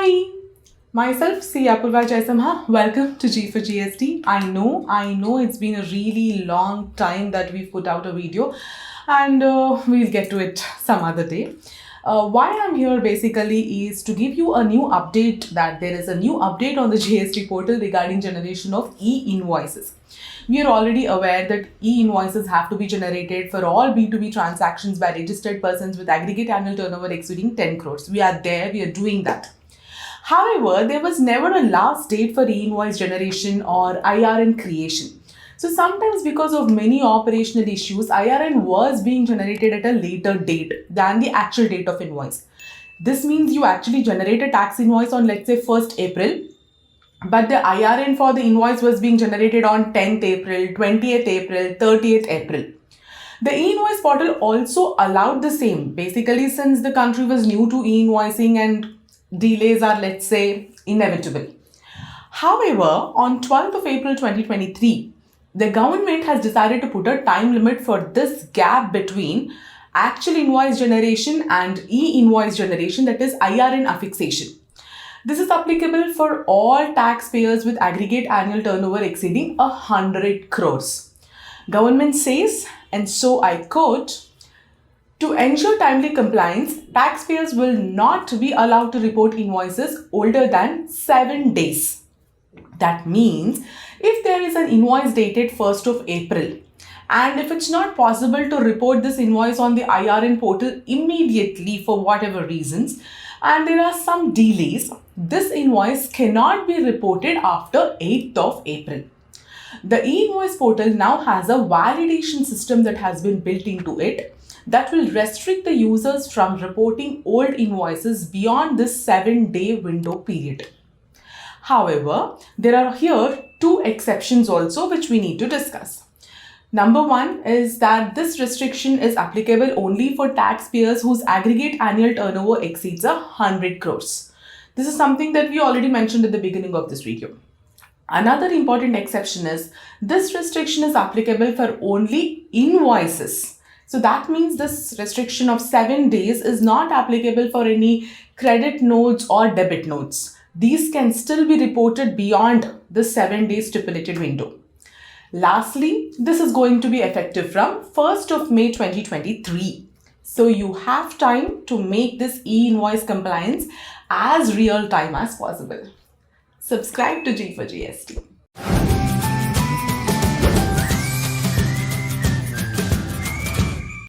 Hi, myself C. Apurva Jaisamha. Welcome to G for GST. I know it's been a really long time that we've put out a video and we'll get to it some other day. Why I'm here basically is to give you a new update that there is a new update on the GST portal regarding generation of e-invoices. We are already aware that e-invoices have to be generated for all B2B transactions by registered persons with aggregate annual turnover exceeding 10 crores. We are there, we are doing that. However, there was never a last date for e-invoice generation or IRN creation. So sometimes because of many operational issues, IRN was being generated at a later date than the actual date of invoice. This means you actually generate a tax invoice on, let's say, 1st April, but the IRN for the invoice was being generated on 10th April, 20th April, 30th April. The e-invoice portal also allowed the same. Basically, since the country was new to e-invoicing and delays are, let's say, inevitable. However, on 12th of April 2023, the government has decided to put a time limit for this gap between actual invoice generation and e-invoice generation, that is IRN affixation. This is applicable for all taxpayers with aggregate annual turnover exceeding 100 crores. Government says, and so I quote, "To ensure timely compliance, taxpayers will not be allowed to report invoices older than 7 days. That means if there is an invoice dated 1st of April, and if it's not possible to report this invoice on the IRN portal immediately for whatever reasons, and there are some delays, this invoice cannot be reported after 8th of April. The e-invoice portal now has a validation system that has been built into it that will restrict the users from reporting old invoices beyond this 7-day window period. However, there are here two exceptions also which we need to discuss. Number one is that this restriction is applicable only for taxpayers whose aggregate annual turnover exceeds 100 crores. This is something that we already mentioned at the beginning of this video. Another important exception is this restriction is applicable for only invoices. So that means this restriction of 7 days is not applicable for any credit notes or debit notes. These can still be reported beyond the 7-day stipulated window. Lastly, this is going to be effective from 1st of May 2023. So you have time to make this e-invoice compliance as real time as possible. Subscribe to G for GST.